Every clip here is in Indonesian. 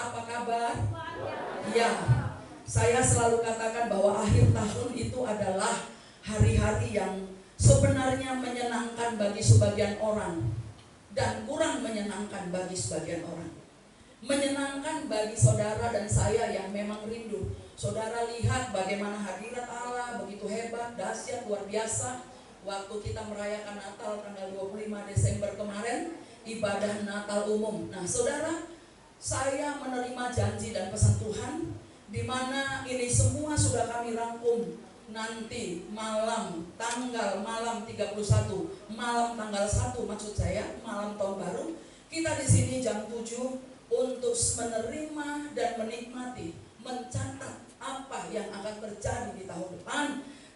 apa kabar? Ya, saya selalu katakan bahwa akhir tahun itu adalah hari-hari yang sebenarnya menyenangkan bagi sebagian orang dan kurang menyenangkan bagi sebagian orang. Menyenangkan bagi saudara dan saya yang memang rindu. Saudara lihat bagaimana hadirat Allah begitu hebat, dahsyat, luar biasa. Waktu kita merayakan Natal tanggal 25 Desember kemarin, ibadah Natal umum. Nah saudara, saya menerima janji dan pesan Tuhan, di mana ini semua sudah kami rangkum. Nanti malam 31, malam tanggal 1 maksud saya, malam tahun baru, kita di sini jam 7 untuk menerima dan menikmati, mencatat apa yang akan terjadi di tahun depan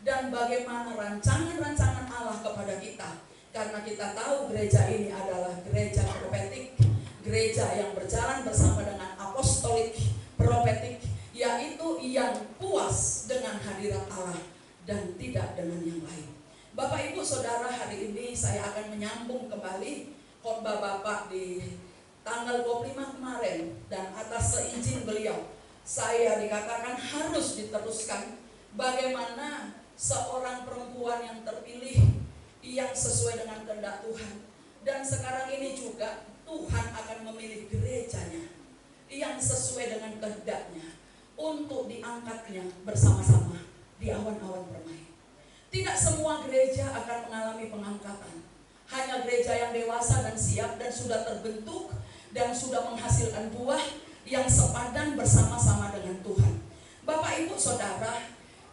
dan bagaimana rancangan-rancangan Allah kepada kita. Karena kita tahu gereja ini adalah gereja profetik, gereja yang berjalan bersama dengan apostolik, profetik, yaitu yang puas dengan hadirat Allah dan tidak dengan yang lain. Bapak Ibu Saudara, hari ini saya akan menyambung kembali khotbah Bapak di tanggal 25 kemarin, dan atas seizin beliau saya dikatakan harus diteruskan bagaimana seorang perempuan yang terpilih yang sesuai dengan kehendak Tuhan. Dan sekarang ini juga Tuhan akan memilih gerejanya yang sesuai dengan kehendaknya untuk diangkatnya bersama-sama di awan-awan permai. Tidak semua gereja akan mengalami pengangkatan. Hanya gereja yang dewasa dan siap dan sudah terbentuk dan sudah menghasilkan buah yang sepadan bersama-sama dengan Tuhan. Bapak Ibu Saudara,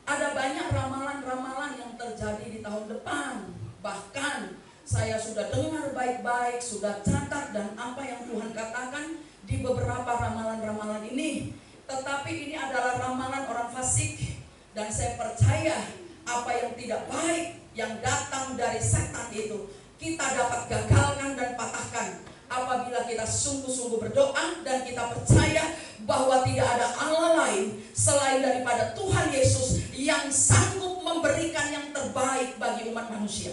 ada banyak ramalan-ramalan yang terjadi di tahun depan. Bahkan saya sudah dengar baik-baik, sudah catat dan apa yang Tuhan katakan di beberapa ramalan-ramalan ini. Tetapi ini adalah ramalan orang fasik, dan saya percaya apa yang tidak baik yang datang dari setan itu kita dapat gagalkan dan patahkan apabila kita sungguh-sungguh berdoa dan kita percaya bahwa tidak ada Allah lain selain daripada Tuhan Yesus yang sanggup memberikan yang terbaik bagi umat manusia.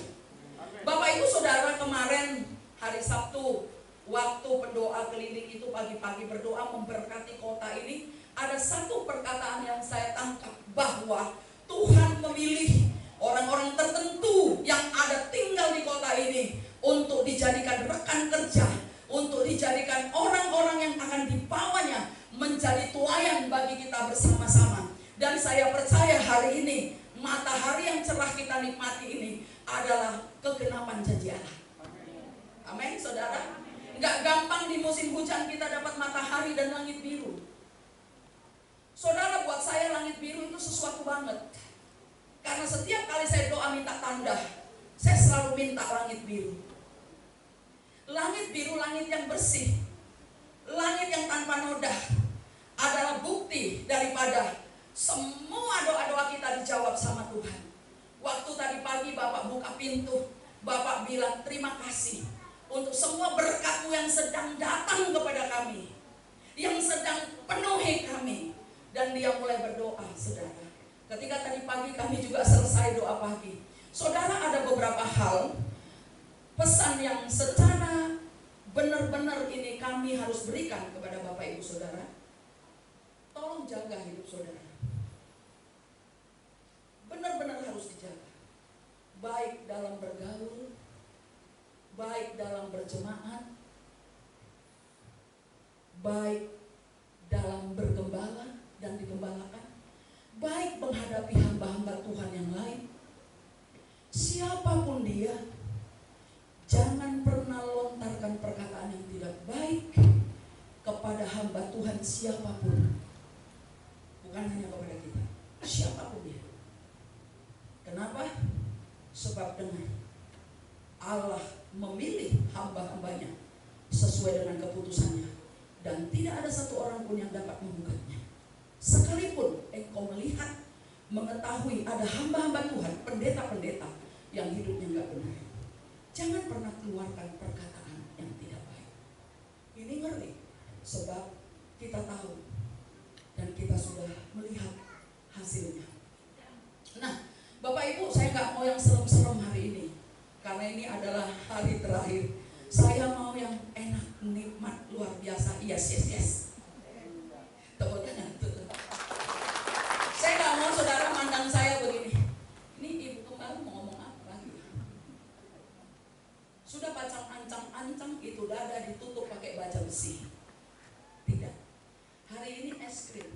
Bapak Ibu Saudara, kemarin hari Sabtu waktu pendoa keliling itu pagi-pagi berdoa memberkati kota ini, ada satu perkataan yang saya tangkap bahwa Tuhan memilih orang-orang tertentu yang ada tinggal di kota ini untuk dijadikan rekan kerja, untuk dijadikan orang-orang yang akan dibawanya menjadi telayan bagi kita bersama-sama. Dan saya percaya hari ini matahari yang cerah kita nikmati ini adalah kegenapan janji Allah. Amin, saudara. Enggak gampang di musim hujan kita dapat matahari dan langit biru. Saudara, buat saya langit biru itu sesuatu banget. Karena setiap kali saya doa minta tanda, saya selalu minta langit biru. Langit biru, langit yang bersih, langit yang tanpa noda, adalah bukti daripada semua doa-doa kita dijawab sama Tuhan. Waktu tadi pagi Bapak buka pintu, Bapak bilang terima kasih untuk semua berkat-Mu yang sedang datang kepada kami, yang sedang penuhi kami. Dan dia mulai berdoa, saudara. Ketika tadi pagi kami juga selesai doa pagi, saudara, ada beberapa hal pesan yang secara benar-benar ini kami harus berikan kepada Bapak Ibu Saudara. Tolong jaga hidup saudara. Benar-benar harus dijaga. Baik dalam bergaul, baik dalam berjemaat, baik dalam bergembala dan digembalakan, baik menghadapi hamba-hamba Tuhan yang lain. Siapapun dia, jangan pernah lontarkan perkataan yang tidak baik kepada hamba Tuhan siapapun. Bukan hanya kepada kita, siapapun dia. Kenapa? Sebab dengar, Allah memilih hamba-hambanya sesuai dengan keputusannya, dan tidak ada satu orang pun yang dapat menggugatnya. Sekalipun engkau melihat, mengetahui ada hamba-hamba Tuhan, pendeta-pendeta yang hidupnya enggak benar, jangan pernah keluarkan perkataan yang tidak baik. Ini ngeri, sebab kita tahu dan kita sudah melihat hasilnya. Nah, Bapak Ibu, saya nggak mau yang serem-serem hari ini, karena ini adalah hari terakhir. Saya mau yang enak, nikmat, luar biasa. Yes.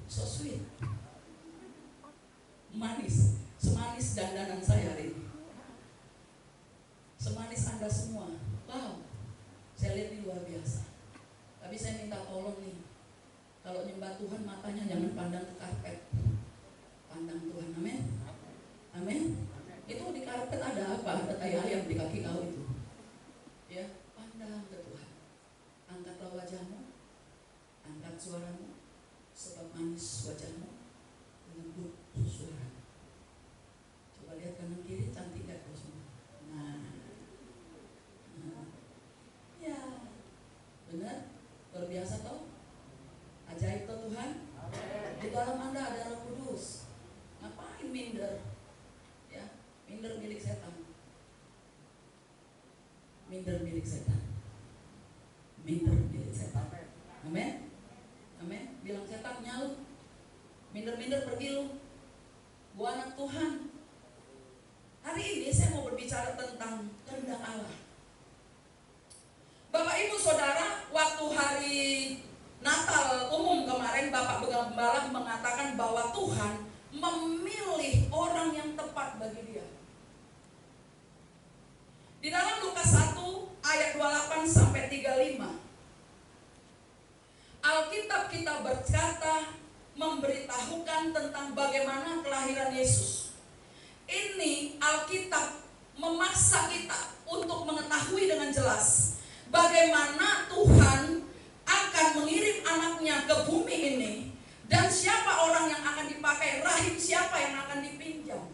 So sweet. Manis. Semanis dandanan saya hari ini. Semanis Anda semua. Wow. Saya lihat ini luar biasa. Tapi saya minta tolong nih. Kalau nyembah Tuhan matanya jangan pandang ke karpet. Pandang Tuhan. Amin. Amin. Itu di karpet ada apa? Ada tai ayam di kaki kau itu. Ya, pandang ke Tuhan. Angkatlah wajahmu. Angkat suaramu. Sebab manis wajahmu. Lembut suara. Coba lihat kanan kiri, cantik gak kau semua? Nah. Ya. Benar? Luar biasa toh? Ajaib toh Tuhan? Di dalam Anda ada Roh Kudus. Ngapain minder? Ya, minder milik setan. Minder milik setan. Minder milik setan. Amin. Amin. Bilang setan nyalu. Minder-minder pergi lu. Gua anak Tuhan. Hari ini saya mau berbicara tentang kehendak Allah. Bapak Ibu Saudara, waktu hari Natal umum kemarin Bapak Gembala mengatakan bahwa Tuhan memilih orang yang tepat bagi dia. Di dalam Lukas 1 ayat 28 sampai 35. Alkitab kita berkata memberitahukan tentang bagaimana kelahiran Yesus. Ini Alkitab memaksa kita untuk mengetahui dengan jelas bagaimana Tuhan akan mengirim anaknya ke bumi ini dan siapa orang yang akan dipakai, rahim siapa yang akan dipinjam.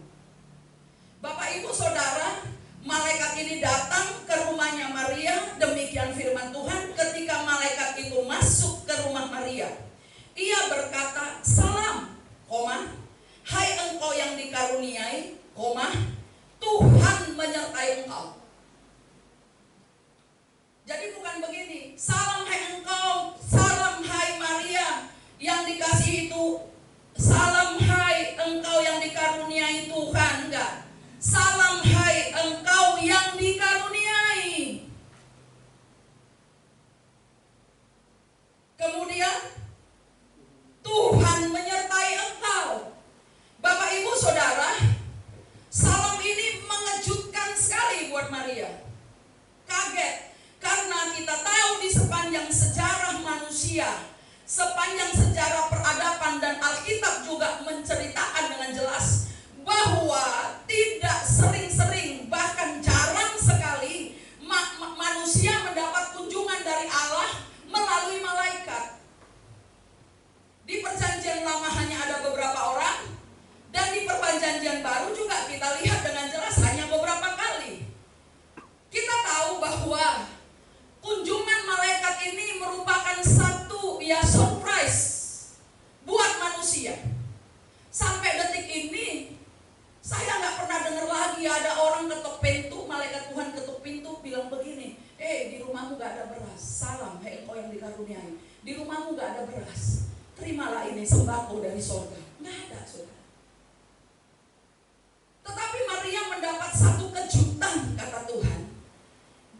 Bapak Ibu Saudara, malaikat ini datang ke rumahnya Maria, demikian firman Tuhan. Ketika malaikat itu masuk ke rumah Maria, ia berkata, salam, hai engkau yang dikaruniai, Tuhan menyertai engkau. Jadi bukan begini, salam hai engkau, salam hai Maria yang dikasih itu, salam hai engkau yang dikaruniai Tuhan, enggak. Salam hai engkau yang dikaruniai. Kemudian Tuhan menyertai engkau. Bapak Ibu Saudara, salam ini mengejutkan sekali buat Maria. Kaget, karena kita tahu di sepanjang sejarah manusia, sepanjang sejarah peradaban, dan Alkitab juga menceritakan dengan jelas bahwa tidak sering-sering, bahkan jarang sekali manusia mendapat kunjungan dari Allah melalui malaikat. Di perjanjian lama hanya ada beberapa orang, dan di perjanjian baru juga kita lihat dengan jelas hanya beberapa kali. Kita tahu bahwa kunjungan malaikat ini merupakan satu surprise buat manusia. Sampai detik ini saya nggak pernah dengar lagi ada orang ketuk pintu, malaikat Tuhan ketuk pintu bilang begini, di rumahmu gak ada beras, salam hai engkau yang dikaruniai, di rumahmu gak ada beras, terimalah ini sembako dari surga. Nggak ada, saudara. Tetapi Maria mendapat satu kejutan, kata Tuhan.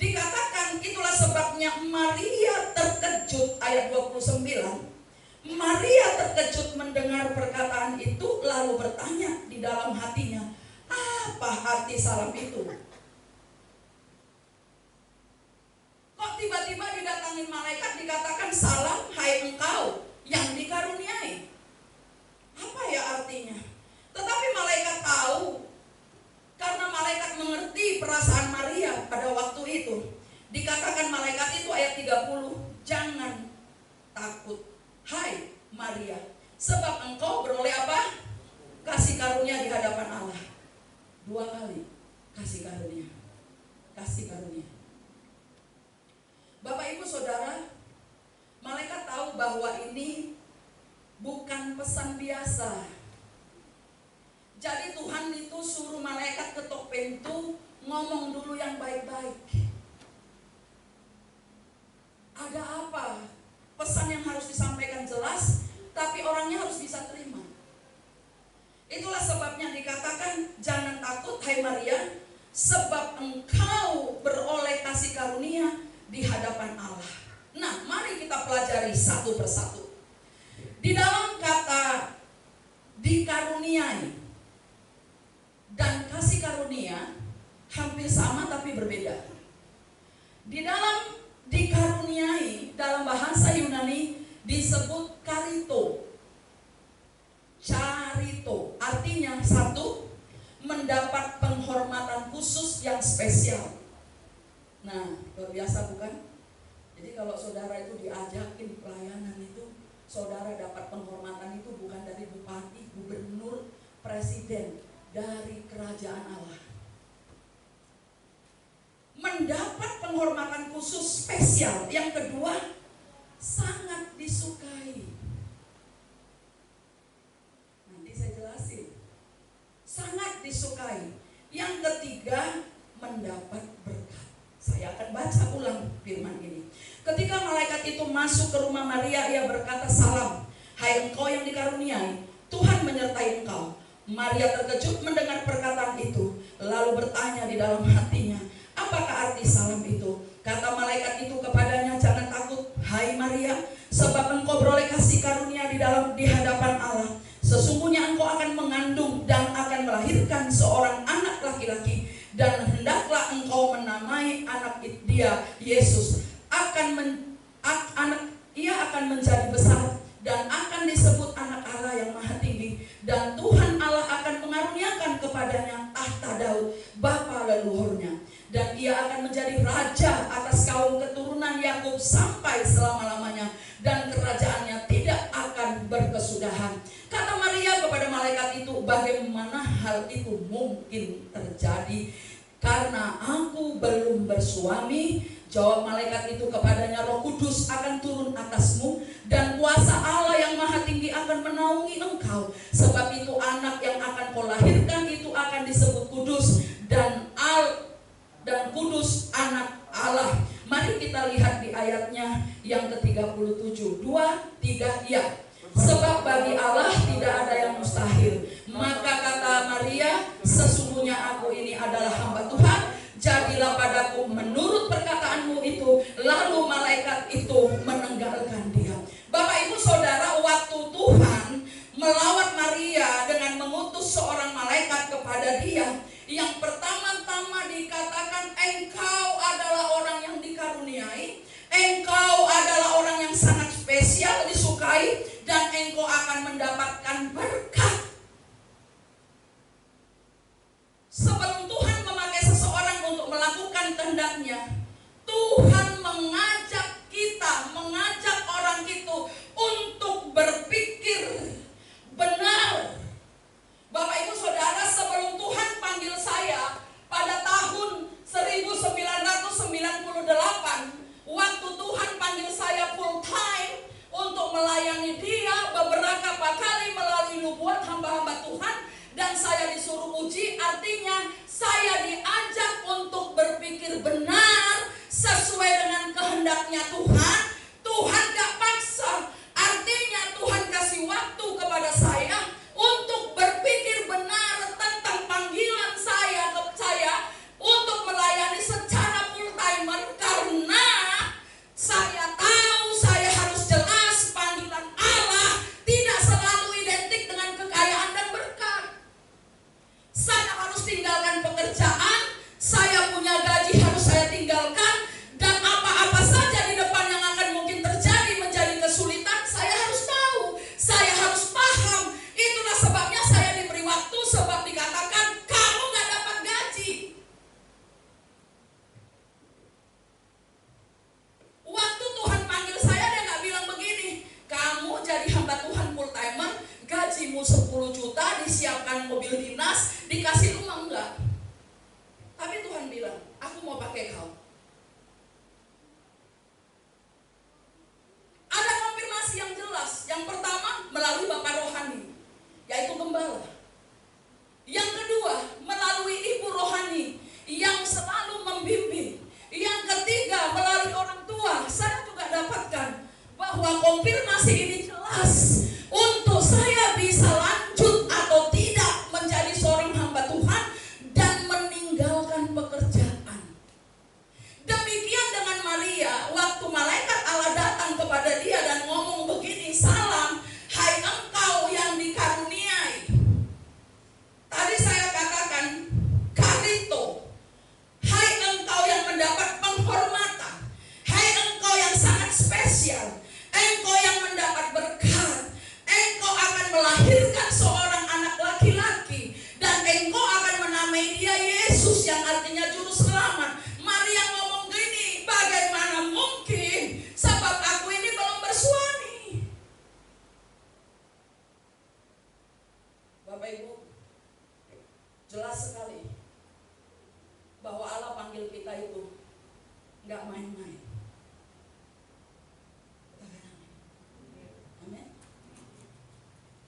Dikatakan itulah sebabnya Maria terkejut, ayat 29. Maria terkejut mendengar perkataan itu, lalu bertanya di dalam hatinya, apa arti salam itu? Kok tiba-tiba didatangin malaikat dikatakan salam hai engkau yang dikaruniai? Apa ya artinya? Tetapi malaikat tahu, karena malaikat mengerti perasaan Maria pada waktu itu. Dikatakan malaikat itu ayat 30, jangan takut hai Maria, sebab engkau beroleh apa? Kasih karunia di hadapan Allah. 2 kali kasih karunia. Kasih karunia. Bapak Ibu Saudara, malaikat tahu bahwa ini bukan pesan biasa. Jadi Tuhan itu suruh malaikat ketuk pintu, ngomong dulu yang baik-baik. Ada apa? Pesan yang harus disampaikan jelas, tapi orangnya harus bisa terima. Itulah sebabnya dikatakan jangan takut hai Maria, sebab engkau beroleh kasih karunia di hadapan Allah. Nah, mari kita pelajari satu persatu. Di dalam kata dikaruniai. Dan kasih karunia hampir sama tapi berbeda. Di dalam dikaruniai, dalam bahasa Yunani disebut karito. Carito, artinya satu, mendapat penghormatan khusus yang spesial. Nah, luar biasa bukan? Jadi kalau saudara itu diajakin pelayanan itu, saudara dapat penghormatan itu bukan dari bupati, gubernur, presiden, dari kerajaan Allah. Mendapat penghormatan khusus spesial. Yang kedua, sangat disukai. Nanti saya jelasin. Sangat disukai. Yang ketiga, mendapat berkat. Saya akan baca ulang firman ini. Ketika malaikat itu masuk ke rumah Maria, ia berkata, "Salam, hai engkau yang dikaruniai, Tuhan menyertai engkau." Maria terkejut mendengar perkataan itu, lalu bertanya di dalam hatinya, "Apakah arti salam itu?" Kata malaikat itu kepadanya, "Jangan takut, hai Maria, sebab engkau beroleh kasih karunia di hadapan Allah. Sesungguhnya engkau akan mengandung dan akan melahirkan seorang anak laki-laki, dan hendaklah engkau menamai anak dia Yesus. Ia akan menjadi besar dan akan disebut anak Allah yang Maha Tinggi, dan Tuhan Allah akan mengaruniakan kepadanya tahta Daud bapa leluhurnya, dan ia akan menjadi raja atas kaum keturunan Yakub sampai selama-lamanya, dan kerajaannya tidak akan berkesudahan." Kata Maria kepada malaikat itu, "Bagaimana hal itu mungkin terjadi? Karena aku belum bersuami." Jawab malaikat itu kepadanya, "Roh Kudus akan turun atasmu, dan kuasa Allah yang Maha Tinggi akan menaungi engkau. Sebab itu anak yang akan kau lahirkan itu akan disebut kudus, dan kudus anak Allah." Mari kita lihat di ayatnya yang ke-37. 2, 3, ya. "Sebab bagi Allah tidak ada yang mustahil." Maka kata Maria, "Sesungguhnya aku ini adalah hamba Tuhan, jadilah padaku menurut perkataanmu itu." Lalu malaikat itu meninggalkan dia. Bapak ibu saudara, waktu Tuhan melawat Maria dengan mengutus seorang malaikat kepada dia, yang pertama-tama dikatakan, "Engkau adalah orang yang dikaruniai, engkau adalah orang yang sangat spesial, disukai, dan engkau akan mendapatkan berkat." Sebelum Tuhan memakai seseorang untuk melakukan kehendak-Nya, Tuhan mengajak orang itu untuk berpikir benar. Bapak ibu saudara, sebelum Tuhan panggil saya pada tahun 1998, waktu Tuhan panggil saya full time untuk melayani Dia beberapa kali melalui nubuat hamba-hamba Tuhan, dan saya disuruh uji, artinya saya diajak untuk berpikir benar sesuai dengan kehendak-Nya Tuhan. Tuhan gak paksa, artinya Tuhan kasih waktu kepada saya untuk berpikir benar tentang panggilan saya untuk melayani secara full timer, karena saya tahu saya harus jelas panggilan Allah tidak selalu identik dengan kekayaan dan berkat. Saya harus tinggalkan pekerjaan, saya punya gaji harus saya tinggalkan, dan apa-apa saja di depan yang akan mungkin terjadi menjadi kesulitan, saya harus tahu, saya harus paham. Itulah sebabnya saya diberi waktu, sebab dikatakan kamu gak dapat gaji. Waktu Tuhan panggil saya, Dia gak bilang begini, "Kamu jadi hamba Tuhan full timer, gajimu 10 juta, disiapkan mobil dinas, dikasih rumah." Enggak. Tapi Tuhan bilang, "Aku mau pakai kau." Ada konfirmasi yang jelas. Yang pertama, melalui Bapak rohani, yaitu gembala. Yang kedua, melalui ibu rohani yang selalu membimbing. Yang ketiga, melalui orang tua. Saya juga dapatkan bahwa konfirmasi ini jelas untuk saya bisa lanjut atau tidak menjadi seorang hamba Tuhan dan meninggalkan pekerjaan. Demikian dengan Maria, waktu malaikat Allah datang kepada dia dan ngomong begini, "Salam, hai engkau yang dikaruniai."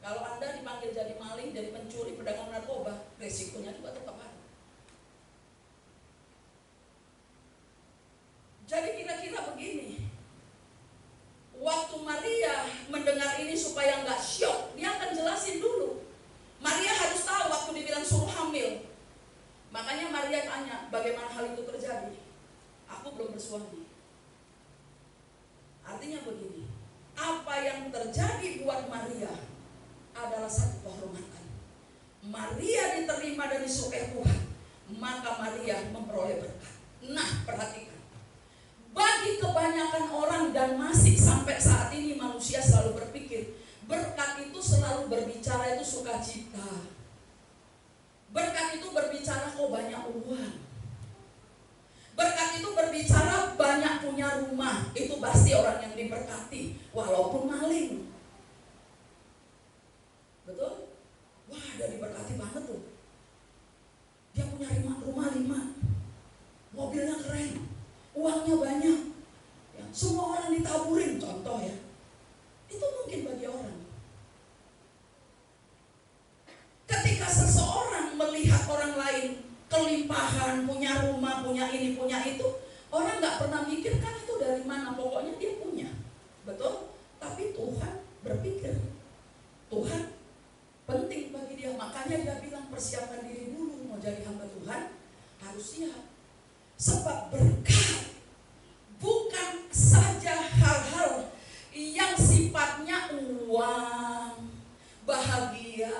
Kalau Anda dipanggil jadi maling, jadi pencuri, pedagang narkoba, resikonya juga tetap ada. Jadi kira-kira begini, waktu Maria mendengar ini supaya nggak syok, dia akan jelasin dulu. Maria harus tahu waktu dibilang suruh hamil. Makanya Maria tanya, bagaimana hal itu terjadi? Aku belum bersuami. Artinya begini, apa yang terjadi buat Maria adalah satu kehormatan. Maria diterima dan disukai Tuhan, maka Maria memperoleh berkat. Nah, perhatikan. Bagi kebanyakan orang dan masih sampai saat ini manusia selalu berpikir, berkat itu selalu berbicara itu sukacita. Berkat itu berbicara kok banyak uang. Berkat itu berbicara banyak punya rumah. Itu pasti orang yang diberkati, walaupun maling. Betul? Wah, ada diberkati banget tuh. Dia punya rumah 5, mobilnya keren, uangnya banyak, ya, semua orang ditaburin, contoh ya. Itu mungkin bagi orang. Ketika seseorang melihat orang lain kelimpahan, punya rumah, punya ini, punya itu, orang nggak pernah mikir kan itu dari mana, pokoknya dia punya, betul? Tapi Tuhan berpikir, Tuhan penting bagi dia, makanya dia bilang persiapkan diri dulu, mau jadi hamba Tuhan harus siap. Sebab berkat bukan saja hal-hal yang sifatnya uang, bahagia,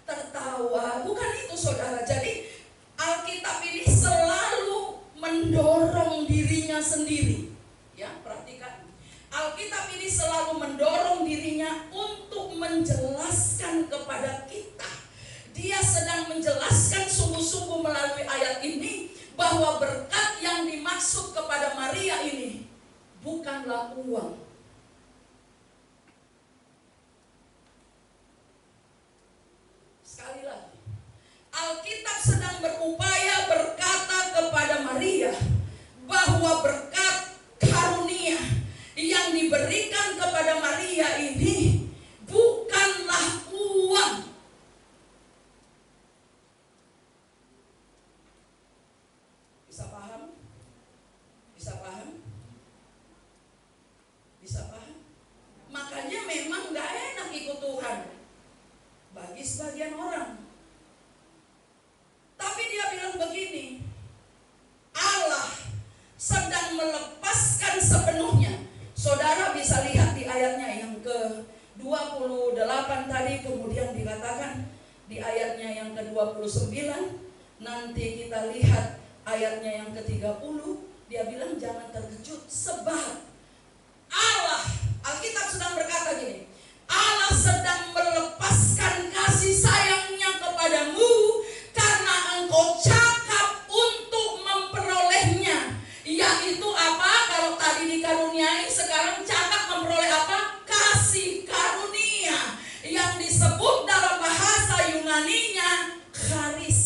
tertawa, bukan itu saudara. Jadi Alkitab ini selalu mendorong dirinya sendiri. Ya, perhatikan. Alkitab ini selalu mendorong dirinya untuk menjelaskan kepada kita. Dia sedang menjelaskan sungguh-sungguh melalui ayat ini bahwa berkat yang dimaksud kepada Maria ini bukanlah uang. Sekali lagi, Alkitab sedang berupaya berkata kepada Maria bahwa berkat karunia yang diberikan kepada Maria ini bukanlah uang. Bisa paham? Bisa paham? Bisa paham? Makanya memang gak enak ikut Tuhan bagi sebagian orang. Tapi dia bilang begini, Allah sedang melepaskan sepenuhnya. Saudara bisa lihat di ayatnya yang ke-28 tadi, kemudian dikatakan di ayatnya yang ke-29, nanti kita lihat ayatnya yang ke-30, dia bilang jangan terkejut sebab Allah, Alkitab sedang berkata gini, Allah sedang melepaskan kasih sayangnya kepadamu karena engkau cakap untuk memperolehnya. Yaitu apa? Kalau tadi dikaruniai, sekarang cakap memperoleh apa? Kasih karunia yang disebut dalam bahasa Yunaninya charis.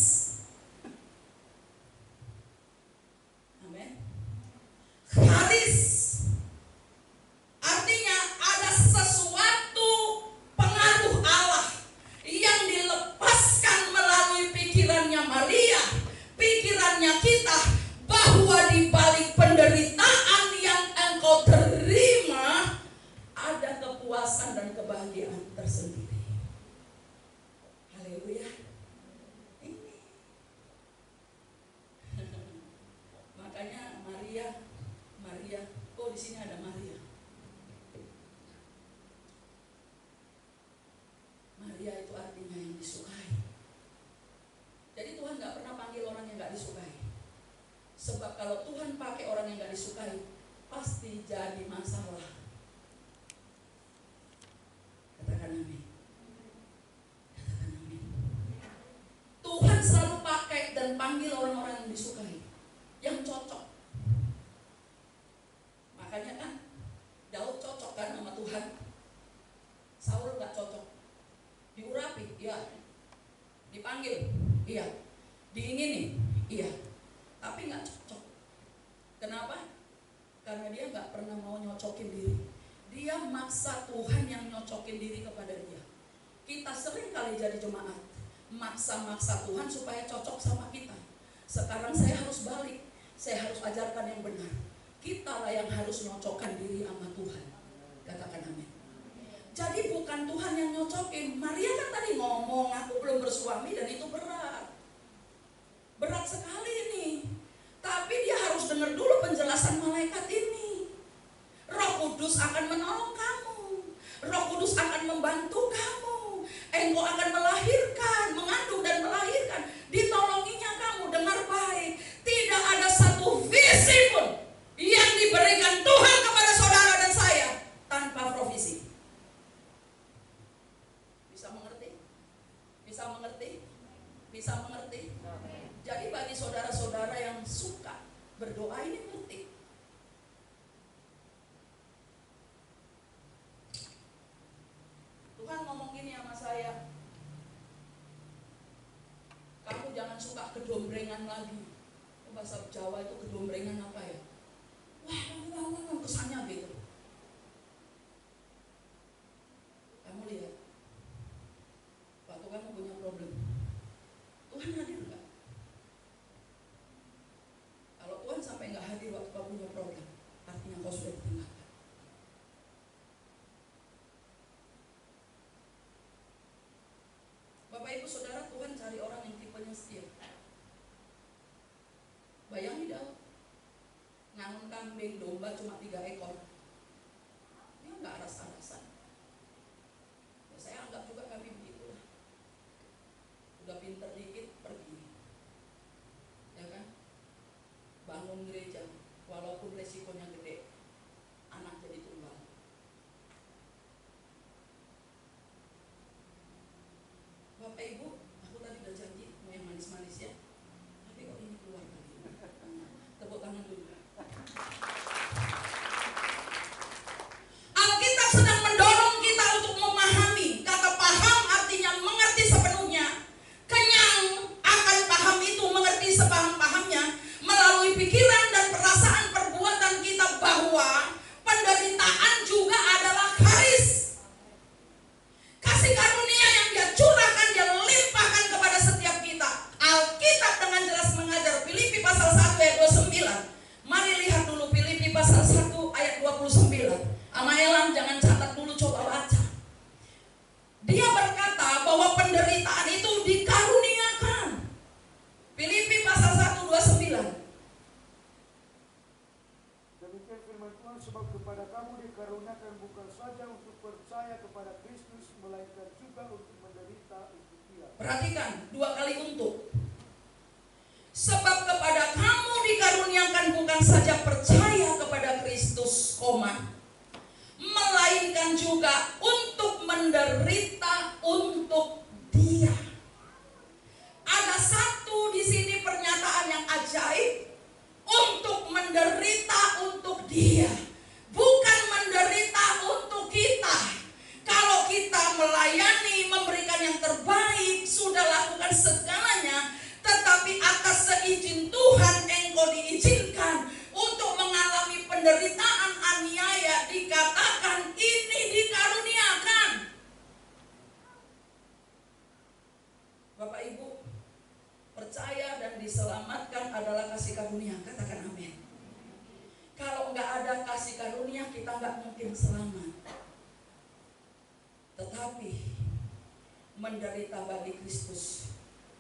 Amin. Charis artinya ada sesuatu pengaruh Allah yang dilepaskan melalui pikirannya Maria, pikirannya kita, bahwa di balik penderitaan yang engkau terima ada kepuasan dan kebahagiaan tersendiri. Haleluya. Ini. Makanya Maria, oh di sini ada Maria. Maria itu artinya yang disukai. Jadi Tuhan gak pernah panggil orang yang gak disukai. Sebab kalau Tuhan pakai orang yang gak disukai, pasti jadi masalah. Katakan amin. Katakan amin. Tuhan selalu pakai dan panggil orang-orang yang disukai, yang cocok. Makanya kan Daud cocok kan sama Tuhan. Saul gak cocok. Diurapi, iya. Dipanggil, iya. Diingini, iya. Tapi gak cocok. Kenapa? Karena dia gak pernah mau nyocokin diri. Dia maksa Tuhan yang nyocokin diri kepada dia. Kita sering kali jadi jemaat maksa-maksa Tuhan supaya cocok sama kita. Sekarang saya harus balik, saya harus ajarkan yang benar. Kita lah yang harus nyocokkan diri sama Tuhan. Katakan amin. Jadi bukan Tuhan yang nyocokin. Maria kan tadi ngomong, aku belum bersuami, dan itu berat. Berat sekali ini. Tapi dia harus dengar dulu penjelasan malaikat ini. Roh Kudus akan menolong kamu. Roh Kudus akan membantu kamu. Engkau akan melahirkan, mengandung dan melahirkan. Ditolonginya kamu, dengar baik. Tidak ada satu visi pun yang diberikan Tuhan kepada saudara dan saya tanpa provisi. Bisa mengerti? Bisa mengerti? Bisa mengerti? Jadi bagi saudara-saudara yang suka berdoa ini penting. Tuhan ngomong gini sama saya, kamu jangan suka kedombrengan lagi. Bahasa Jawa itu kedombrengan apa ya? Wah, kesannya gitu. Kamu lihat, waktu kamu punya problem, Tuhan hadir nggak? Kalau Tuhan sampai nggak hadir waktu kamu punya problem, artinya kau sudah ditinggalkan. Bapak Ibu Saudara, Tuhan cari orang yang tipenya setia. Bayangin dah, ngangon kambing domba cuma 3 ekor. Dia nggak rasa-rasa. Ya, saya anggap juga kami begitulah. Udah pinter dikit pergi, ya kan? Bangun gereja, walaupun resikonya gede, anak jadi tumbal. Bapak Ibu, aku tadi udah janji mau yang manis-manis ya, tapi kok ini keluar lagi. Tepuk tangan dulu. Alkitab sedang mendorong kita untuk memahami. Kata paham artinya mengerti sepenuhnya. Kenyang akan paham itu, mengerti sepaham-pahamnya melalui pikiran dan perasaan perbuatan kita bahwa penderitaan juga adalah karis. Kasih karunia yang dia curahkan, dia limpahkan kepada setiap kita. Alkitab dengan jelas mengajar. Filipi pasal 1 ayat 29. Mari lihat dulu Filipi pasal 1 ayat 29. Amaelang jangan catat dulu, coba baca. Dia berkata bahwa penderitaan itu dikaruniakan. Filipi pasal 1 29. Demikian firman Tuhan, sebab kepada kamu dikaruniakan bukan saja untuk percaya kepada Kristus, melainkan juga untuk menderita untuk Dia. Perhatikan, 2 kali untuk. Sebab kepada kamu dikaruniakan bukan saja percaya kepada Kristus, melainkan juga untuk menderita untuk Dia. Ada satu di sini pernyataan yang ajaib, untuk menderita untuk Dia, bukan menderita untuk kita. Kalau kita melayani, memberikan yang terbaik, sudah lakukan segalanya, tetapi atas seizin Tuhan engkau diizinkan untuk mengalami penderitaan aniaya, dikatakan ini dikaruniakan. Bapak Ibu, percaya dan diselamatkan adalah kasih karunia. Katakan amin. Kalau nggak ada kasih karunia, kita nggak mungkin selamat. Tetapi menderita bagi Kristus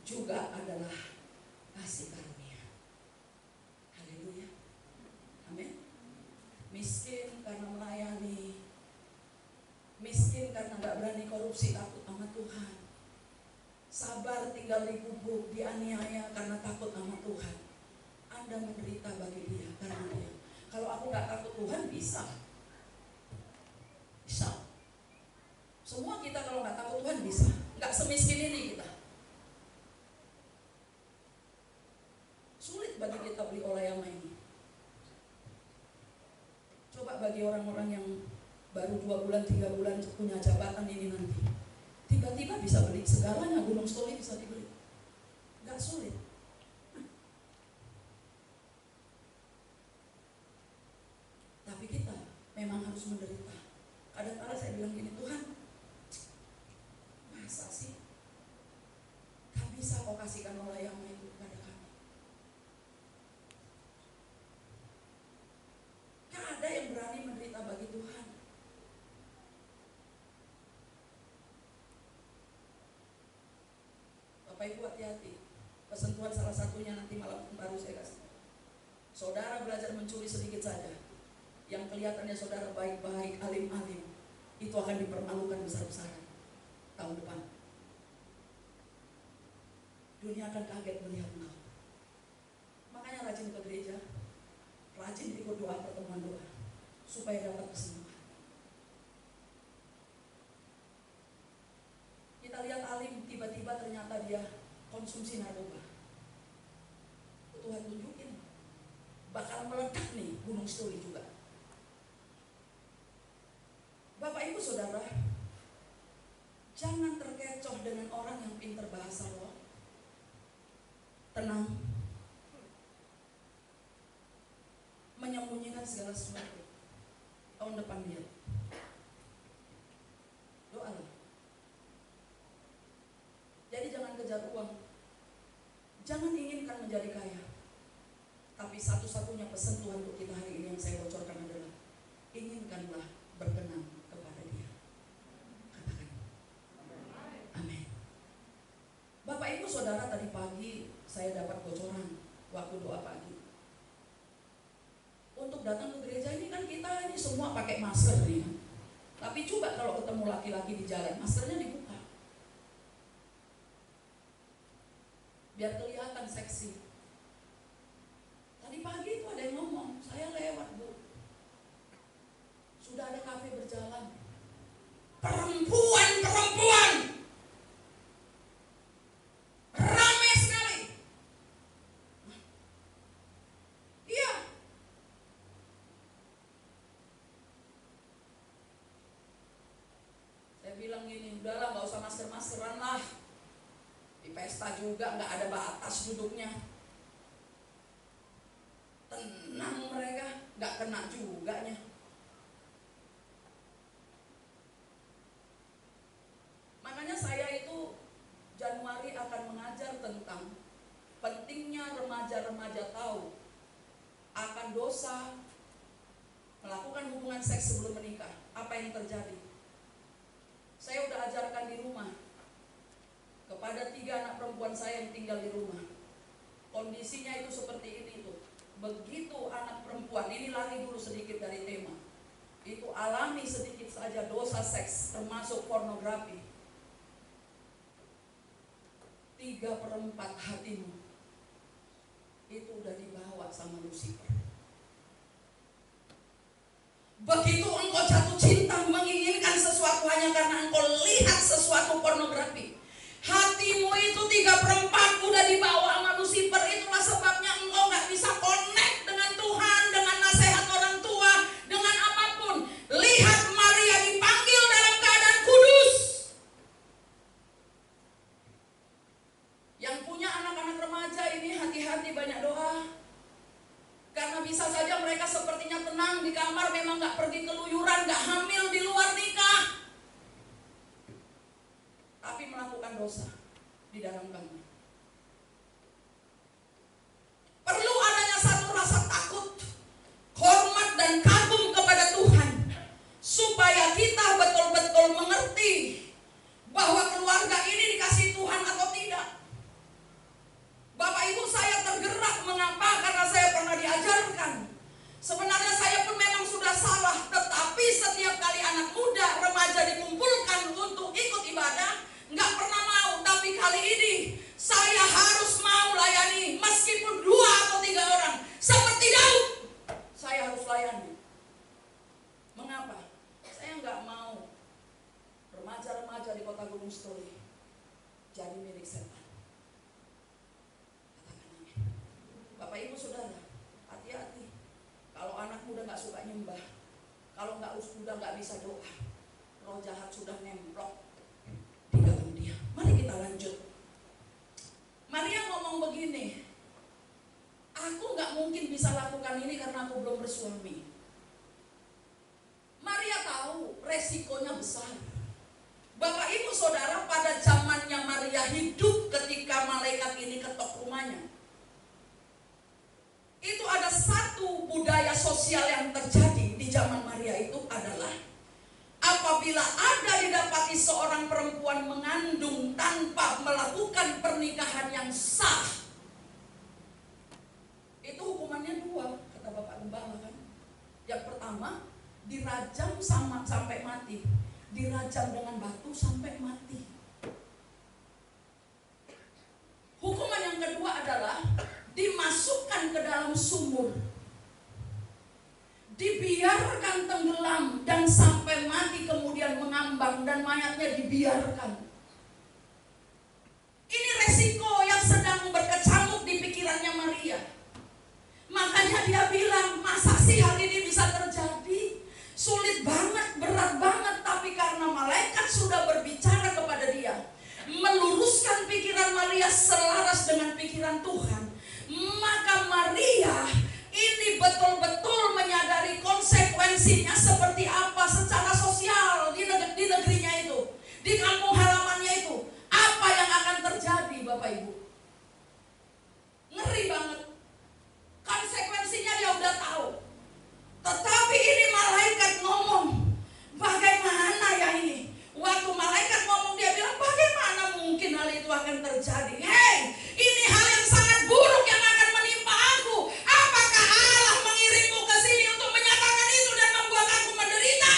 juga adalah kasih karunia. Haleluya. Amin. Miskin karena melayani, miskin karena nggak berani korupsi, takut sama Tuhan. Sabar tinggal di gubuk, dianiaya karena takut sama Tuhan. Anda menderita bagi Dia karena Dia. Kalau aku nggak takut Tuhan, bisa. Semua kita kalau nggak takut Tuhan bisa. Nggak semiskin ini kita. Sulit bagi kita beli olayama ini. Coba bagi orang-orang yang baru 2 bulan, 3 bulan punya jabatan ini nanti, tiba-tiba bisa beli segalanya, Gunung Stoli bisa dibeli. Nggak sulit. Tapi kita memang harus menderita. Kadang-kadang saya bilang gini, Tuhan, Kesentuhan salah satunya nanti malam baru saya kasih. Saudara belajar mencuri sedikit saja, yang kelihatannya saudara baik-baik, alim-alim, itu akan dipermalukan besar-besaran tahun depan. Dunia akan kaget melihat engkau. Makanya rajin ke gereja, rajin ikut doa pertemuan doa, supaya dapat kesembuhan. Kita lihat alim, tiba-tiba ternyata dia konsumsi narkoba. Tuhan tunjukin, bakal meledak nih Gunung Stoli juga. Bapak Ibu Saudara, jangan terkecoh dengan orang yang pintar bahasa roh. Tenang, menyembunyikan segala sesuatu. Tahun depan dia doalah. Jadi jangan kejar uang, jangan inginkan menjadi kaya. Tapi satu-satunya pesan Tuhan untuk kita hari ini yang saya bocorkan adalah inginkanlah berkenan kepada Dia. Katakan amin. Bapak Ibu Saudara, tadi pagi saya dapat bocoran waktu doa pagi. Untuk datang ke gereja ini kan kita ini semua pakai masker nih kan. Tapi coba kalau ketemu laki-laki di jalan, maskernya dibuka, biar kelihatan seksi. Tadi pagi itu ada yang ngomong, saya lewat Bu, sudah ada kafe berjalan, perempuan ramai sekali. Iya. Saya bilang gini, udahlah nggak usah masker-maskeran lah. Di pesta juga nggak ada batas duduknya. Tenang mereka, nggak kena juga nya. Makanya saya itu Januari akan mengajar tentang pentingnya remaja-remaja tahu akan dosa melakukan hubungan seks sebelum menikah. Apa yang terjadi? Saya udah ajarkan di rumah kepada 3 anak perempuan saya yang tinggal di rumah. Kondisinya itu seperti ini tuh. Begitu anak perempuan, ini lari dulu sedikit dari tema, itu alami sedikit saja dosa seks termasuk pornografi, 3/4 hatimu itu udah dibawa sama Lucifer. Begitu engkau jatuh cinta menginginkan sesuatu hanya karena engkau lihat sesuatu pornografi, hatimu itu 3/4 udah dibawa sama Lucifer. Itulah sebabnya engkau gak bisa connect dengan Tuhan, dengan nasihat orang tua, dengan apapun. Lihat Maria dipanggil dalam keadaan kudus. Yang punya anak-anak remaja ini hati-hati, banyak doa. Karena bisa saja mereka sepertinya tenang di kamar, memang gak pergi keluyuran, gak hamil di luar nikah, tapi melakukan dosa di dalam kamar. Perlu adanya satu rasa takut, hormat dan kagum kepada Tuhan, supaya kita betul-betul mengerti bahwa keluarga ini dikasih Tuhan atau tidak. Bapak Ibu, saya tergerak. Mengapa? Karena saya pernah diajarkan. Sebenarnya saya pun memang sudah salah, tetapi setiap kali anak muda, remaja dikumpulkan untuk ikut ibadah, nggak pernah mau. Tapi kali ini saya harus mau layani, meskipun 2 atau 3 orang. Seperti Daud, saya harus layani. Mengapa? Saya nggak mau remaja-remaja di kota Gunung Stoli jadi milik setan. Bapak Ibu Saudara, hati-hati. Kalau anak muda nggak suka nyembah, kalau udah nggak bisa doa, roh jahat sudah nemplok di dalam dia. Mari kita lanjut. Maria ngomong begini, aku nggak mungkin bisa lakukan ini karena aku belum bersuami. Maria tahu resikonya besar. Bapak Ibu Saudara, pada zamannya Maria hidup ketika malaikat ini ketok rumahnya, itu ada satu budaya sosial yang terjadi di zaman Maria itu adalah apabila ada didapati seorang perempuan mengandung tanpa melakukan pernikahan yang sah, pertama dirajam sampai mati, dirajam dengan batu sampai mati. Hukuman yang kedua adalah dimasukkan ke dalam sumur, dibiarkan tenggelam dan sampai mati, kemudian mengambang dan mayatnya dibiarkan. Ini resiko yang sedang berkecamuk di pikirannya Maria. Makanya dia bilang, masa sih hal ini bisa terjadi? Sulit banget, berat banget. Tapi karena malaikat sudah berbicara kepada dia, meluruskan pikiran Maria selaras dengan pikiran Tuhan, maka Maria ini betul-betul menyadari konsekuensinya seperti apa secara sosial di negerinya itu, di kampung halamannya itu. Apa yang akan terjadi, Bapak Ibu? Ngeri banget. Konsekuensinya dia udah tahu. Tetapi ini malaikat ngomong, bagaimana ya ini? Waktu malaikat ngomong, dia bilang, bagaimana mungkin hal itu akan terjadi? Hei, ini hal yang sangat buruk yang akan menimpa aku. Apakah Allah mengirimmu ke sini untuk menyatakan itu dan membuat aku menderita?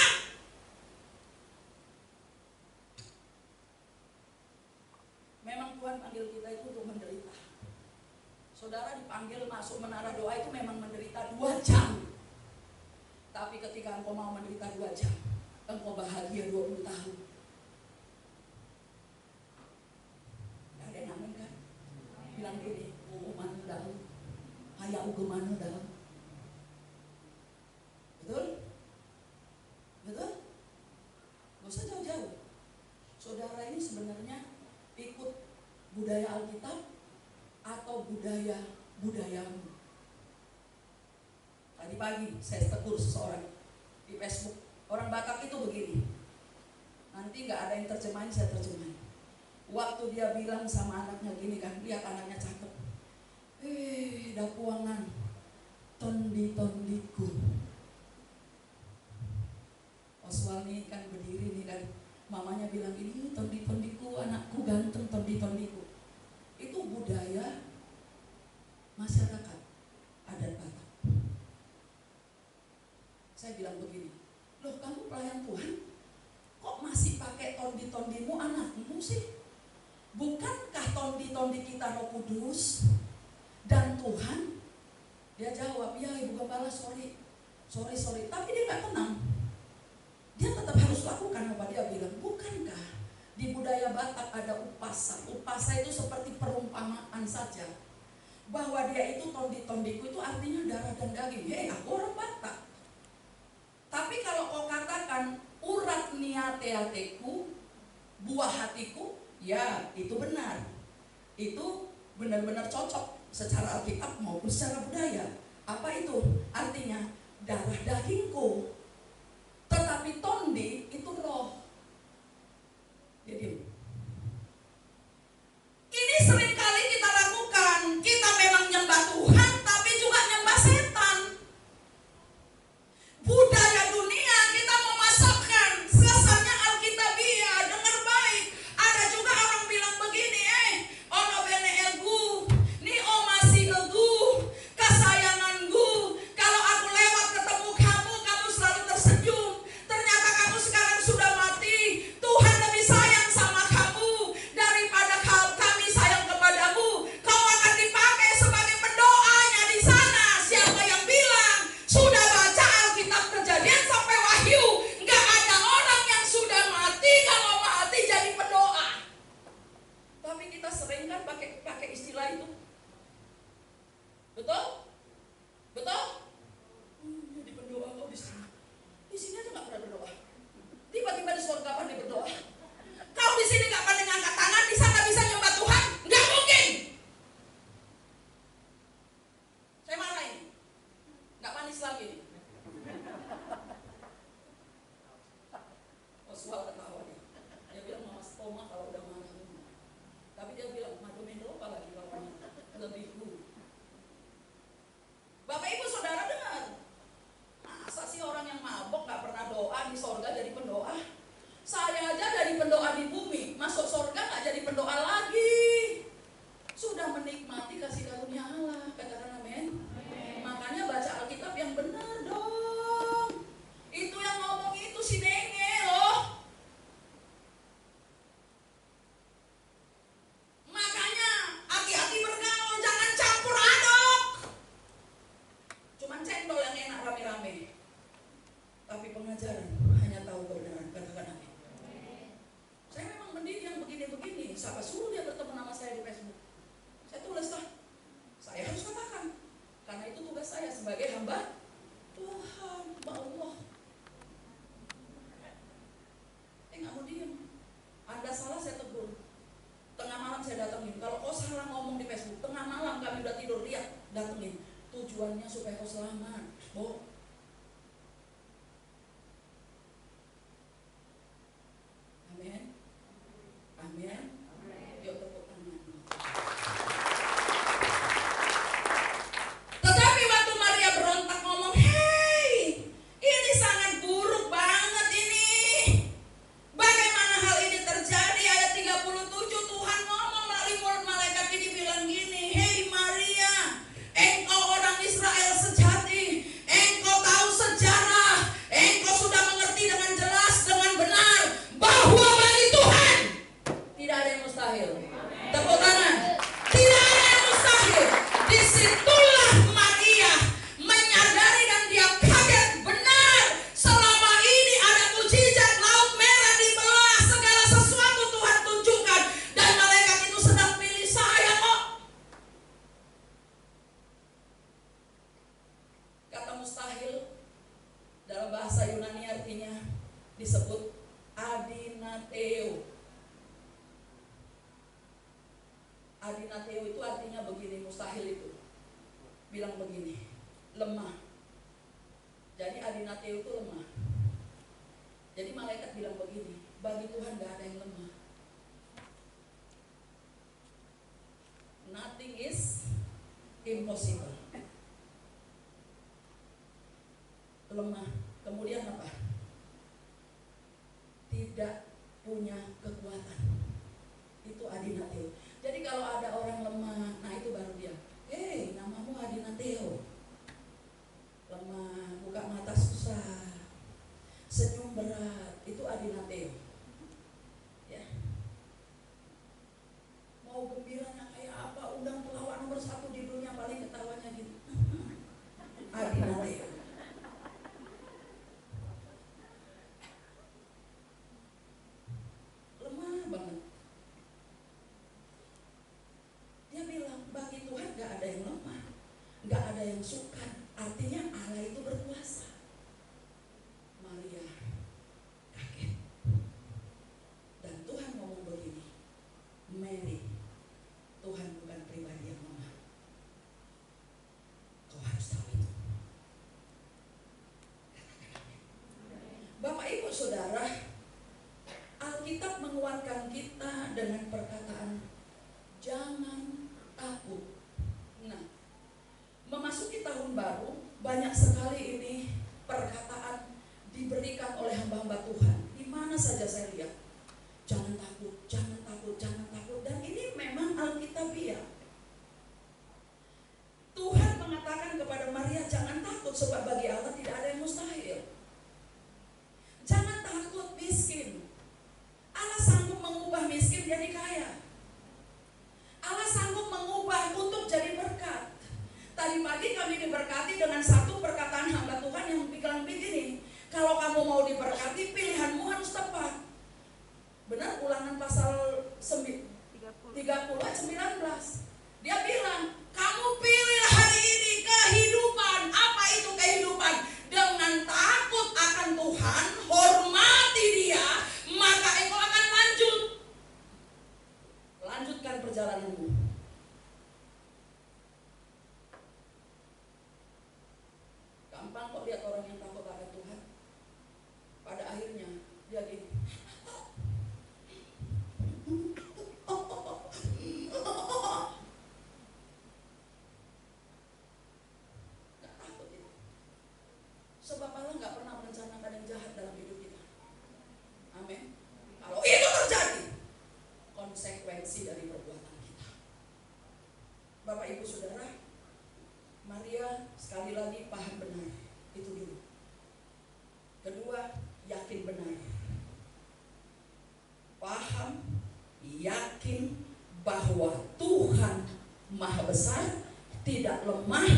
Memang Tuhan panggil kita itu untuk menderita. Saudara dipanggil masuk menara doa itu memang menderita 2 jam. Tapi ketika engkau mau menderita 2 jam, engkau bahagia 20 tahun. Gak ada yang amin kan? Bilang gini, mana dalam, ayah mana dalam. Betul? Betul? Gak usah jauh-jauh. Saudara ini sebenarnya ikut budaya Alkitab atau budayamu. Tadi pagi saya tegur seseorang di Facebook. Orang Batak itu begini. Nanti gak ada yang terjemahin, saya terjemahin. Waktu dia bilang sama anaknya gini kan, lihat anaknya cakep. Dapuangan tondi-tondiku. Oswald nih kan berdiri nih kan. Mamanya bilang ini tondi-tondiku, anakku ganteng tondi-tondiku. Itu budaya masyarakat adat Batak. Saya bilang begini, loh kamu pelayan Tuhan, kok masih pakai tondi-tondimu anakmu sih? Bukankah tondi-tondi kita Roh Kudus dan Tuhan? Dia jawab, ya Ibu Gembala sorry. Tapi dia gak tenang. Dia tetap harus lakukan apa dia bilang. Bukankah di budaya Batak ada upasa? Upasa itu seperti perumpamaan saja, bahwa dia itu tondi-tondiku itu artinya darah dan daging. Aku orang Batak. Tapi kalau kau katakan urat niateateku, buah hatiku, ya itu benar. Itu benar-benar cocok secara Alkitab maupun secara budaya. Apa itu? Artinya darah dagingku. Tetapi tondi itu roh. Jadi ini seringkali kita lakukan. Kita memang nyembah Tuhan, tapi juga nyembah setan. Budaya dunia kita memasukkan rasanya Alkitabiah. Dengar baik. Ada juga orang bilang begini, ono bene egu, ni omasi egu, kesayanganku. Kalau aku lewat ketemu kamu, kamu selalu tersenyum. Ternyata kamu sekarang sudah mati. Tuhan lebih sayang sama kamu daripada kami sayang kepadamu. Kau akan dipakai sebagai pendoanya di sana. Siapa yang bilang? Sudah baca Alkitab Kejadian sampai Wahyu, nggak ada orang yang sudah mati kalau mati jadi pendoa. Tapi kita sering kan pakai istilah itu. Betul? Betul? Jadi pendoa kau di sini. Di sini aja nggak pernah berdoa. Tiba-tiba di surga pandai berdoa. Kau di sini nggak pandai ngangkat tangan, di sana bisa nyembah Tuhan? Nggak mungkin. Saya marah ini. Nggak manis lagi nih. Oswald ketawa dia. Dia bilang mama stoma kalau udah marah. Tapi dia bilang madu mendro apalagi kalau lebih dulu. Bapak Ibu Saudara dengar. Masa sih orang yang mabok nggak pernah doa di sorga jadi pendoa? Saya aja dari pendoa di bumi, masuk sorga nggak jadi pendoa lagi. Sudah menikmati kasih karunia Allah. Katakan amin. Makanya baca Alkitab yang benar dong. Siapa suruh dia berteman sama saya di Facebook? Saya tulis lah. Saya harus katakan. Karena itu tugas saya sebagai hamba Tuhan, hamba Allah. Nggak mau diem. Anda salah, saya tegur. Tengah malam saya datengin. Kalau kau salah ngomong di Facebook, tengah malam kami udah tidur, lihat, datengin. Tujuannya supaya kau selamat. Amin. Amin. Yuk tepuk tangan. Tetapi waktu Maria berontak ngomong, hei, ini sangat buruk banget ini. Bagaimana hal ini terjadi? Ayat 37 Tuhan ngomong melalui mulut malaikat ini bilang gini, hei Maria, engkau orang Israel sejati, engkau tahu sejarah, engkau sudah mengerti dengan jelas, dengan benar bahwa bagi Tuhan tidak ada yang mustahil. Tepuk tangan. Tidak ada yang mustahil. Disitulah Maria menyadari dan dia kaget, benar selama ini ada mujizat, laut merah dibelah, segala sesuatu Tuhan tunjukkan, dan malaikat itu sedang pilih saya kok. Kata mustahil dalam bahasa Yunani artinya disebut adinateo. Adinateo itu artinya begini, mustahil itu bilang begini, lemah. Jadi adinateo itu lemah. Jadi malaikat bilang begini, bagi Tuhan gak ada yang lemah. Nothing is impossible. Lemah. Kemudian apa? Tidak punya kekuatan. Itu adinateo. Jadi kalau ada orang lemah, nah itu baru dia. Hei, namamu adinateo. Lemah, buka mata susah, senyum berat, itu adinateo. Ya. Mau gembiranya kayak apa? Undang pelawak nomor 1 di dunia, paling ketawanya gitu. Adinateo. Lemah banget. Dia bilang, bagi Tuhan gak ada yang lemah, gak ada yang sukar. Artinya Allah itu berkuasa. Maria kaget. Dan Tuhan ngomong begini, Mary, Tuhan bukan pribadi yang lemah. Kau harus tahu itu. Bapak Ibu Saudara, Alkitab menguatkan kita dengan perkataan jangan takut. Nah, memasuki tahun baru, banyak sekali ini perkataan diberikan oleh hamba-hamba Tuhan. Di mana saja saya lihat, jangan takut, jangan takut, jangan takut. Dan ini memang Alkitabiah. Tuhan mengatakan kepada Maria, jangan takut, sebab bagi Allah tidak ada yang mustahil. Jangan takut miskin. Allah sanggup mengubah miskin jadi kaya. Allah sanggup mengubah untuk jadi berkat. Tadi pagi kami diberkati dengan satu perkataan hamba Tuhan yang bilang begini, kalau kamu mau diberkati, pilihanmu harus tepat. Benar, Ulangan pasal 30 ayat 19. Dia bilang, kamu pilih hari ini kehidupan. Apa itu kehidupan? Dengan takut akan Tuhan, hormati Dia, maka engkau akan lanjut. Lanjutkan perjalananmu. Gampang kok lihat orang yang takut akan Tuhan. Pada akhirnya dia gini. Gak takut itu. Sebab Allah gak pernah merencanakan yang jahat dalam hidup kita. Amin. Kalau itu terjadi, konsekuensi dari perbuatan kita. Bapak Ibu Saudara, Maria sekali lagi paham benar. Itu dulu. Kedua, yakin benar. Paham, yakin bahwa Tuhan Maha Besar, tidak lemah,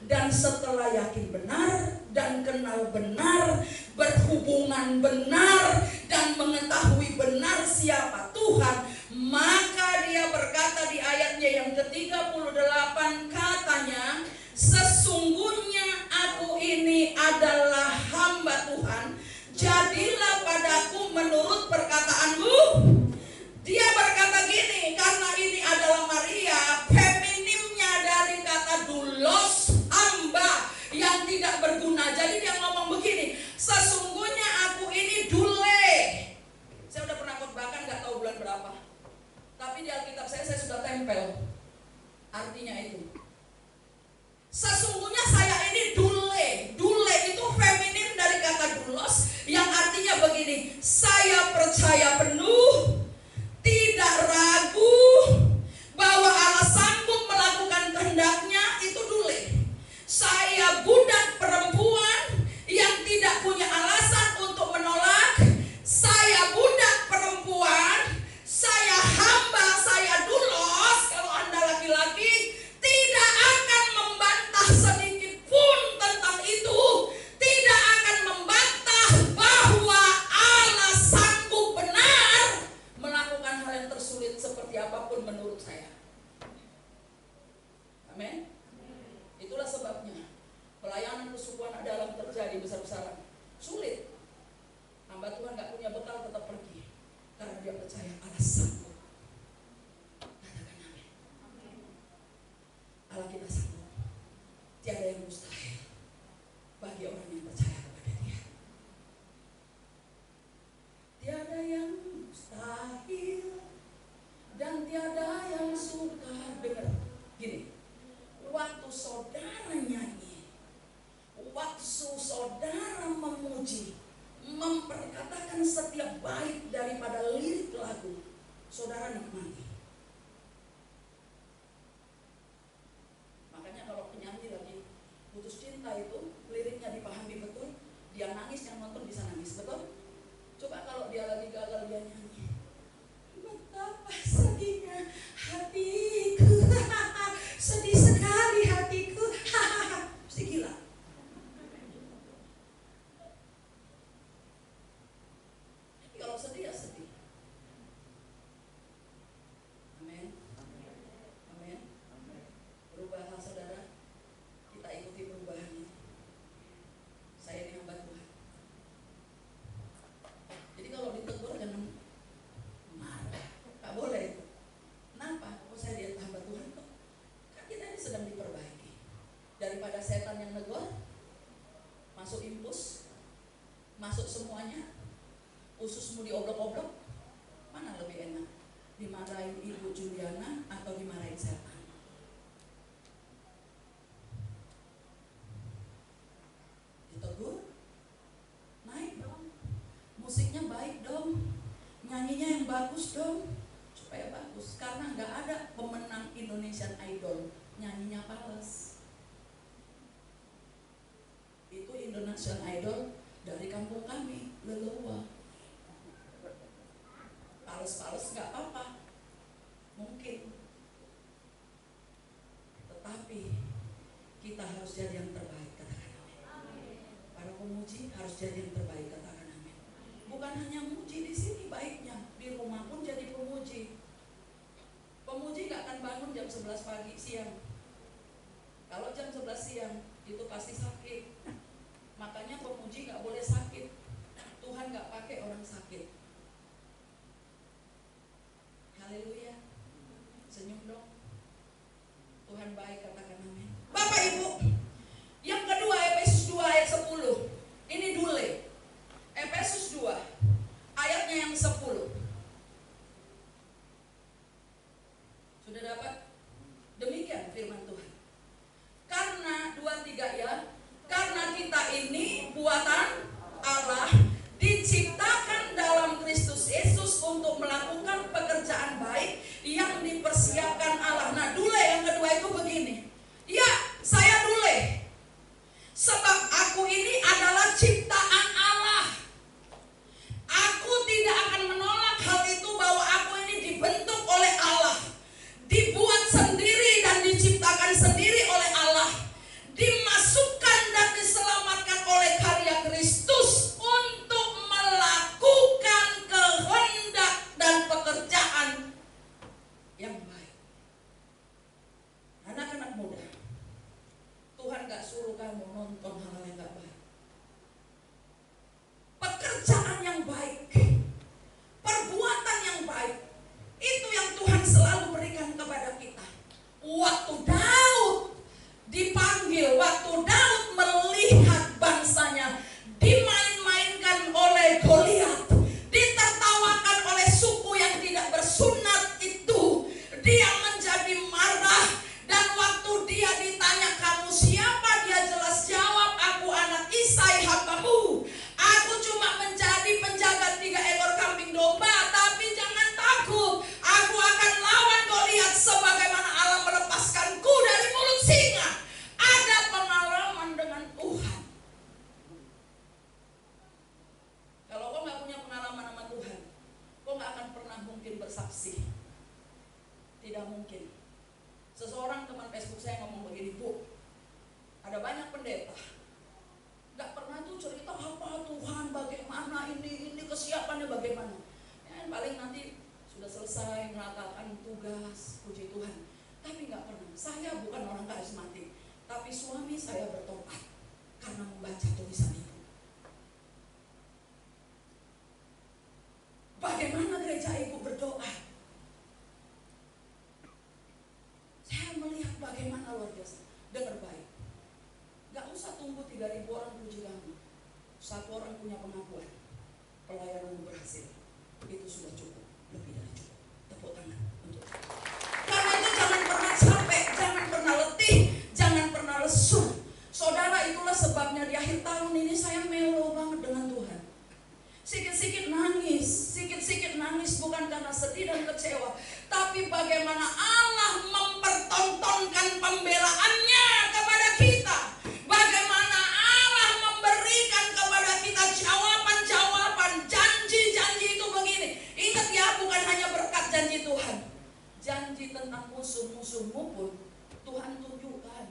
dan setelah yakin benar dan kenal benar, berhubungan benar dan mengetahui benar siapa Tuhan, maka Tapi di Alkitab saya sudah tempel. Artinya itu, sesungguhnya saya ini dule. Dule itu feminim dari kata dulos, yang artinya begini: saya percaya penuh, tidak ragu bahwa Allah sanggup melakukan kehendaknya. Itu dule. Saya budak perempuan yang tidak punya alasan untuk menolak. Saya budak perempuan, saya hamba, saya dulos. Kalau Anda laki-laki, tidak akan membantah sedikit pun tentang itu. Tidak akan membantah bahwa Allah sanggup benar melakukan hal yang tersulit seperti apapun menurut saya. Amin. Itulah sebabnya pelayanan kesukuan dalam terjadi besar-besaran sulit. Hamba Tuhan gak punya bekal, tetap pergi karena dia percaya Allah sanggup. Katakan amin. Allah kita sanggup. Tiada yang mustahil bagi orang yang percaya kepada Dia. Tiada yang mustahil dan tiada yang sukar. Dengar gini, waktu saudara nyanyi, waktu saudara memuji, memperkatakan setiap bait daripada lirik lagu, saudara nikmati. Makanya kalau penyanyi lagi putus cinta itu, liriknya dipahami betul, dia nangis, yang nonton bisa nangis, betul? Coba kalau dia lagi gagal, dia nyanyi, betapa sedihnya hatiku, sedih sekali hatiku, mesti gila. Kalau sedih ya sedih. Amin. Amin. Berubahlah saudara. Kita ikuti perubahannya. Saya ini hamba Tuhan. Jadi kalau ditegur jangan marah. Tak boleh. Kenapa? Oh, saya lihat hamba Tuhan kok. Kan kita ini sedang diperbaiki. Daripada setan yang negor, masuk impus, masuk semuanya, ususmu dioblok-oblok, mana lebih enak? Dimarahin Ibu Juliana atau dimarahin setan? Ditegur, naik dong, musiknya baik dong, nyanyinya yang bagus dong, supaya bagus. Karena nggak ada pemenang Indonesian Idol nyanyinya pales. Itu Indonesian Idol dari kampung kami, Leluwa. Pales-pales nggak apa-apa, mungkin, tetapi kita harus jadi yang terbaik, katakan amin. Para pemuji harus jadi yang terbaik, katakan amin. Bukan hanya muji di sini baiknya, di rumah pun jadi pemuji. Pemuji nggak akan bangun jam 11 pagi siang. Kalau jam 11 siang itu pasti sakit. Makanya pemuji nggak boleh sakit. Tuhan nggak pakai orang sakit. Haleluya. Senyum dong. Tuhan baik, katakan amin. Bapak Ibu, yang kedua Efesus 2 ayat 10. Ini dule. Efesus 2 ayatnya yang 10. Sudah dapat? Demikian firman Tuhan. Karena 2-3 ya. Karena kita ini buatan Allah, diciptakan dalam Kristus Yesus untuk melakukan pekerjaan baik yang dipersiapkan Allah. Nah, dule yang kedua itu begini. Ya, saya dule. Sebab aku ini adalah ciptaan Allah. Aku tidak akan menolak hal itu, bahwa aku ini dibentuk oleh Allah, dibuat sendiri dan diciptakan sendiri oleh Allah, dimasukkan dan diselamatkan oleh karya Kristus untuk melakukan kehendak dan pekerjaan kasih. Tidak mungkin. Seseorang teman Facebook saya ngomong begini, Bu, ada banyak pendeta nggak pernah tuh cerita apa Tuhan bagaimana ini kesiapannya bagaimana. Ya, paling nanti sudah selesai mengatakan tugas, puji Tuhan. Tapi nggak pernah. Saya bukan orang karismatik, tapi suami saya bertobat karena membaca tulisan itu. Bagaimana gereja ibu berdoa? Saya melihat bagaimana luar biasa. Dengar baik. Gak usah tunggu 3.000 orang puji kamu. 1 orang punya pengakuan, pelayanan berhasil. Itu sudah cukup, lebih dari cukup. Tepuk tangan untuk. Karena itu jangan pernah capek, jangan pernah letih, jangan pernah lesu. Saudara, itulah sebabnya di akhir tahun ini saya melo banget dengan Tuhan. Sikit-sikit nangis bukan karena sedih dan kecewa, tapi bagaimana Allah mempertontonkan pembelaannya kepada kita. Bagaimana Allah memberikan kepada kita jawaban-jawaban, janji-janji itu begini. Ingat ya, bukan hanya berkat janji Tuhan. Janji tentang musuh-musuhmu pun Tuhan tunjukkan.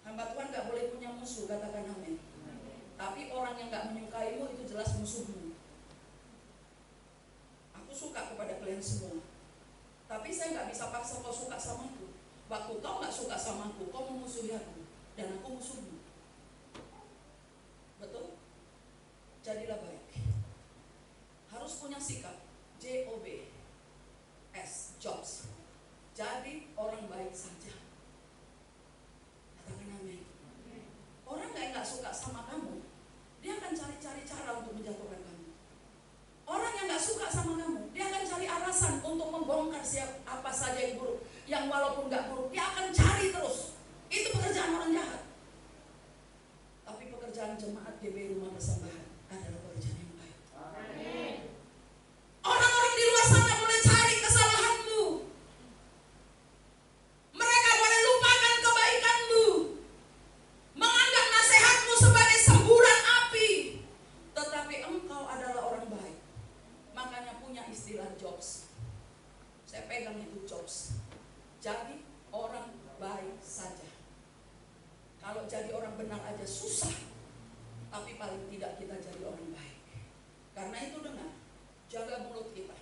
Hamba Tuhan gak boleh punya musuh, katakan amin. Tapi orang yang gak menyukaimu itu jelas musuhmu. Aku suka kepada kalian semua, tapi saya gak bisa paksa kau suka sama aku. Waktu kau gak suka sama aku, kau memusuhi aku, dan aku musuhmu. Betul? Jadilah baik. Harus punya sikap JOBS, jobs. Jadi orang baik saja. Katakan amin. Orang gak suka sama kamu, dia akan cari-cari cara untuk menjatuhkan kamu. Orang yang gak suka sama kamu, dia akan cari alasan untuk membongkar apa saja yang buruk. Yang walaupun gak buruk, dia akan cari terus. Itu pekerjaan orang jahat. Tapi pekerjaan jemaat GB Rumah Persembahan adalah pekerjaan yang baik. Amin. Orang-orang di luar sana boleh cari kesalahanmu, mereka boleh lupakan kebaikanmu, menganggap nasihatmu sebagai semburan api, tetapi engkau adalah orang baik. Makanya punya istilah jobs. Saya pegang itu jobs. Jadi orang baik saja. Kalau jadi orang benar aja susah, tapi paling tidak kita jadi orang baik. Karena itu dengar, jaga mulut kita.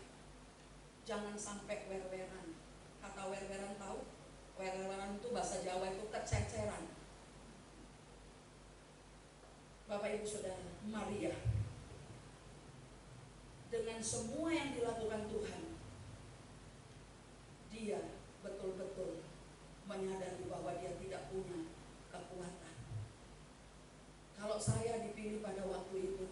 Jangan sampai wer-weran. Kata wer-weran tahu? Wer-weran itu bahasa Jawa itu kececeran. Bapak Ibu Saudara, Maria dengan semua yang dilakukan Tuhan, dia betul-betul menyadari bahwa dia tidak punya kekuatan. Kalau saya dipilih pada waktu itu,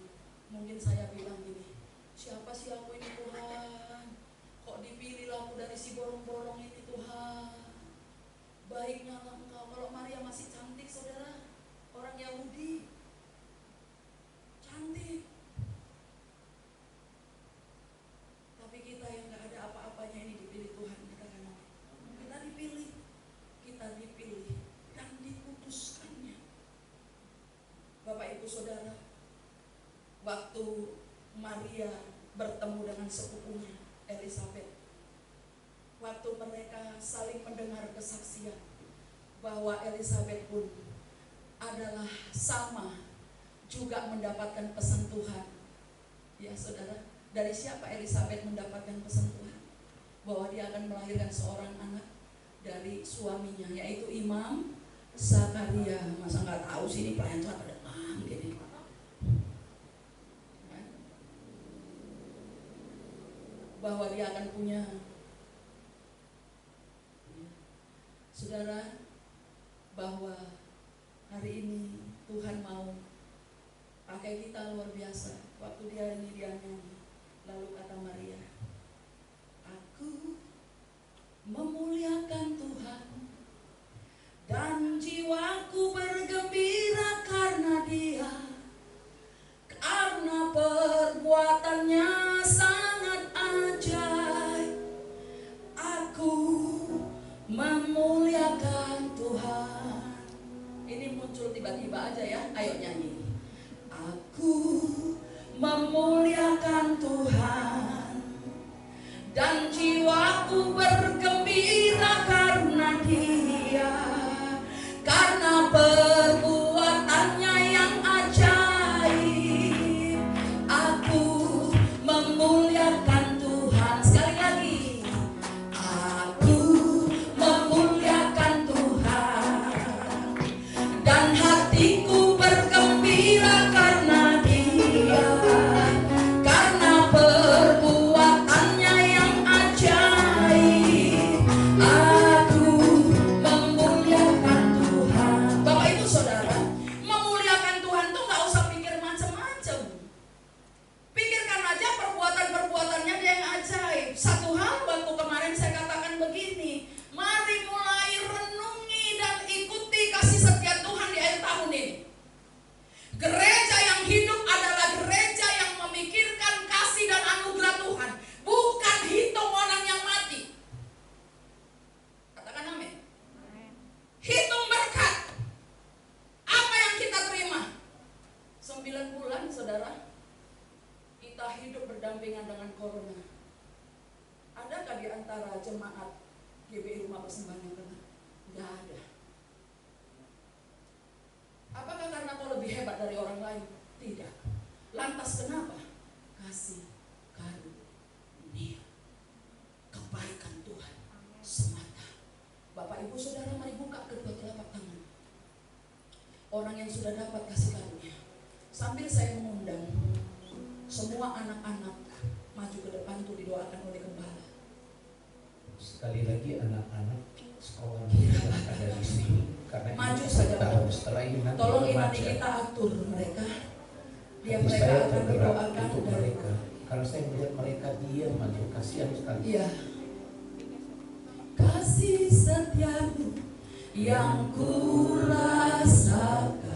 mungkin saya bilang gini, siapa sih aku ini Tuhan? Kok dipilih aku dari si bolong-bolong ini Tuhan? Baiknya engkau. Kalau Maria masih cantik saudara, orang Yahudi, cantik. Tapi kita yang gak ada apa-apanya ini dipilih Tuhan. Kita dipilih dan diputuskannya. Bapak Ibu Saudara, waktu Maria bertemu dengan sepupunya Elizabeth, waktu mereka saling mendengar kesaksian bahwa Elizabeth pun adalah sama juga mendapatkan pesan Tuhan. Ya saudara, dari siapa Elizabeth mendapatkan pesan Tuhan? Bahwa dia akan melahirkan seorang anak dari suaminya, yaitu Imam Zakaria. Masa nggak tahu sih, ini pelayan Tuhan pada gini. Bahwa dia akan punya. Saudara, bahwa hari ini Tuhan mau pakai kita luar biasa. Waktu dia nyanyi, lalu kata Maria, aku memuliakan Tuhan dan jiwaku bergembira karena dia, karena perbuatannya sangat ajaib. Aku memuliakan Tuhan. Ini muncul tiba-tiba aja ya, ayo nyanyi. Aku memuliakan corona? Adakah di antara jemaat GBI Rumah Persembahan yang kena? Tidak ada. Apakah karena kau lebih hebat dari orang lain? Tidak. Lantas kenapa? Kasih karunia, kebaikan Tuhan semata. Bapak Ibu Saudara, mari buka kedua telapak tangan orang yang sudah dapat kasih karunia. Sambil saya mengundang semua anak-anak maju ke depan untuk didoakan oleh gembala. Sekali lagi anak-anak sekolah yang ada di sini, karena maju ini saja tahu Bapak. setelah ini nanti Tolong ini remaja. kita atur mereka. Dia Hati mereka saya akan tergerak didoakan untuk dari mereka. Kalau saya melihat mereka diam maju, kasihan sekali. Iya. Kasih setiamu yang ku rasakan